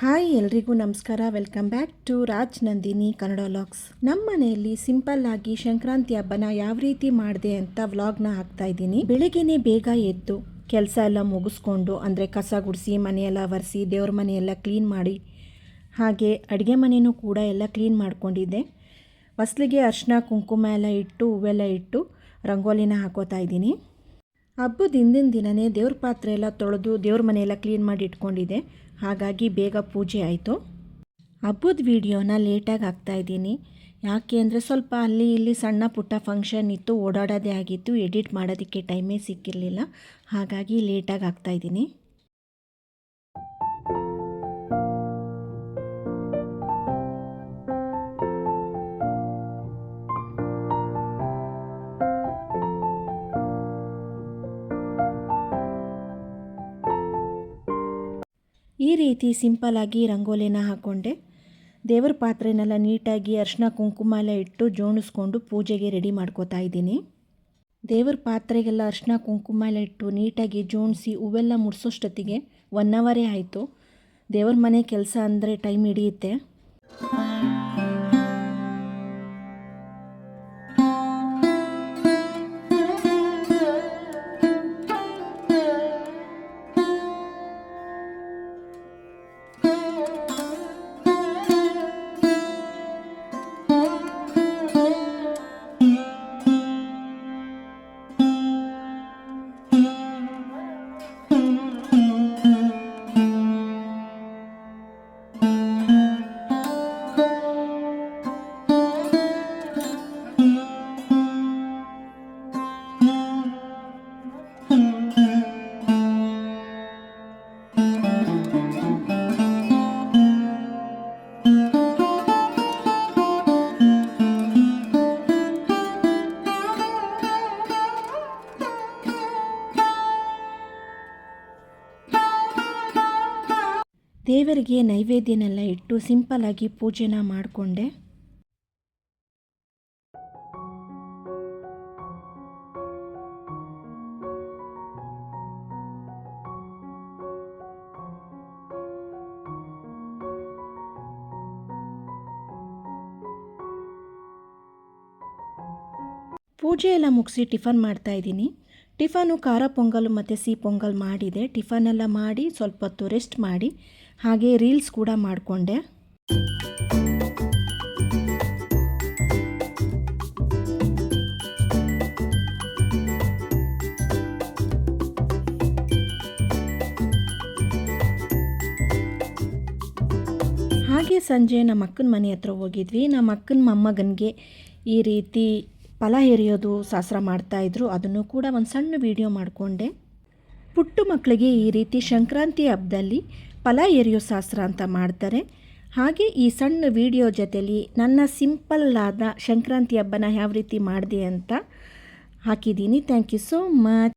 Hi ಎಲ್ರಿಗೂ ನಮಸ್ಕಾರ. Welcome back to Raj Nandini Kannada vlogs. ನಮ್ಮ ಮನೆಯಲ್ಲಿ ಸಿಂಪಲ್ ಆಗಿ ಸಂಕ್ರಾಂತಿ ಹಬ್ಬನ ಯಾವ ರೀತಿ ಮಾಡಿದೆ ಅಂತ ವ್ಲಾಗ್ನ ಹಾಕ್ತಾ ಇದ್ದೀನಿ. ಬೆಳಿಗ್ಗೆನೇ ಬೇಗ ಎದ್ದು ಕೆಲಸ ಎಲ್ಲ ಮುಗಿಸ್ಕೊಂಡು ಅಂದರೆ ಕಸ ಗುಡಿಸಿ ಮನೆಯೆಲ್ಲ ಒರೆಸಿ ದೇವ್ರ ಮನೆಯೆಲ್ಲ ಕ್ಲೀನ್ ಮಾಡಿ ಹಾಗೆ ಅಡುಗೆ ಮನೆಯೂ ಕೂಡ ಎಲ್ಲ ಕ್ಲೀನ್ ಮಾಡ್ಕೊಂಡಿದ್ದೆ. ಫಸ್ಲಿಗೆ ಅರಿಶಿನ ಕುಂಕುಮ ಎಲ್ಲ ಇಟ್ಟು ಹೂವೆಲ್ಲ ಇಟ್ಟು ರಂಗೋಲಿನ ಹಾಕೋತಾ ಇದ್ದೀನಿ. ಹಬ್ಬದ ಹಿಂದಿನ ದಿನವೇ ದೇವ್ರ ಪಾತ್ರೆ ಎಲ್ಲ ತೊಳೆದು ದೇವ್ರ ಮನೆಯೆಲ್ಲ ಕ್ಲೀನ್ ಮಾಡಿ ಇಟ್ಕೊಂಡಿದ್ದೆ. ಹಾಗಾಗಿ ಬೇಗ ಪೂಜೆ ಆಯಿತು. ಹಬ್ಬದ ವಿಡಿಯೋನ ಲೇಟಾಗಿ ಹಾಕ್ತಾಯಿದ್ದೀನಿ. ಯಾಕೆ ಅಂದರೆ ಸ್ವಲ್ಪ ಅಲ್ಲಿ ಇಲ್ಲಿ ಸಣ್ಣ ಪುಟ್ಟ ಫಂಕ್ಷನ್ ಇತ್ತು, ಓಡಾಡೋದೇ ಆಗಿತ್ತು, ಎಡಿಟ್ ಮಾಡೋದಕ್ಕೆ ಟೈಮೇ ಸಿಕ್ಕಿರಲಿಲ್ಲ. ಹಾಗಾಗಿ ಲೇಟಾಗಿ ಹಾಕ್ತಾಯಿದ್ದೀನಿ. ಈ ರೀತಿ ಸಿಂಪಲಾಗಿ ರಂಗೋಲಿನ ಹಾಕ್ಕೊಂಡೆ. ದೇವರ ಪಾತ್ರೆನೆಲ್ಲ ನೀಟಾಗಿ ಅರಿಶಿನ ಕುಂಕುಮ ಎಲ್ಲ ಇಟ್ಟು ಜೋಣಿಸ್ಕೊಂಡು ಪೂಜೆಗೆ ರೆಡಿ ಮಾಡ್ಕೋತಾ ಇದ್ದೀನಿ. ದೇವರ ಪಾತ್ರೆಗೆಲ್ಲ ಅರಿಶಿನ ಕುಂಕುಮ ಎಲ್ಲ ಇಟ್ಟು ನೀಟಾಗಿ ಜೋಣಿಸಿ ಹೂವೆಲ್ಲ ಮುಡಿಸೋಷ್ಟೊತ್ತಿಗೆ 1 ಅವರೇ ಆಯಿತು. ದೇವ್ರ ಮನೆ ಕೆಲಸ ಅಂದರೆ ಟೈಮ್ ಹಿಡಿಯುತ್ತೆ. ದೇವರಿಗೆ ನೈವೇದ್ಯನೆಲ್ಲ ಇಟ್ಟು ಸಿಂಪಲಾಗಿ ಪೂಜೆನ ಮಾಡಿಕೊಂಡೆ. ಪೂಜೆ ಎಲ್ಲ ಮುಗಿಸಿ ಟಿಫನ್ ಮಾಡ್ತಾಯಿದ್ದೀನಿ. ಟಿಫನು ಖಾರ ಪೊಂಗಲ್ ಮತ್ತು ಸಿಹಿ ಪೊಂಗಲ್ ಮಾಡಿದೆ. ಟಿಫನೆಲ್ಲ ಮಾಡಿ ಸ್ವಲ್ಪ ಹೊತ್ತು ರೆಸ್ಟ್ ಮಾಡಿ ಹಾಗೆ ರೀಲ್ಸ್ ಕೂಡ ಮಾಡಿಕೊಂಡೆ. ಹಾಗೆ ಸಂಜೆ ನಮ್ಮ ಅಕ್ಕನ ಮನೆ ಹತ್ರ ಹೋಗಿದ್ವಿ. ನಮ್ಮ ಅಕ್ಕನ ಮೊಮ್ಮಗನಿಗೆ ಈ ರೀತಿ ಫಲ ಎರಿಯೋದು ಶಾಸ್ತ್ರ ಮಾಡ್ತಾಯಿದ್ರು. ಅದನ್ನು ಕೂಡ ಒಂದು ಸಣ್ಣ ವಿಡಿಯೋ ಮಾಡಿಕೊಂಡೆ. ಪುಟ್ಟ ಮಕ್ಕಳಿಗೆ ಈ ರೀತಿ ಸಂಕ್ರಾಂತಿ ಹಬ್ಬದಲ್ಲಿ ಫಲ ಎರಿಯೋ ಶಾಸ್ತ್ರ ಅಂತ ಮಾಡ್ತಾರೆ. ಹಾಗೆ ಈ ಸಣ್ಣ ವಿಡಿಯೋ ಜೊತೆಲಿ ನನ್ನ ಸಿಂಪಲ್ ಆದ ಸಂಕ್ರಾಂತಿ ಹಬ್ಬನ ಯಾವ ರೀತಿ ಮಾಡಿದೆ ಅಂತ ಹಾಕಿದ್ದೀನಿ. Thank you so much.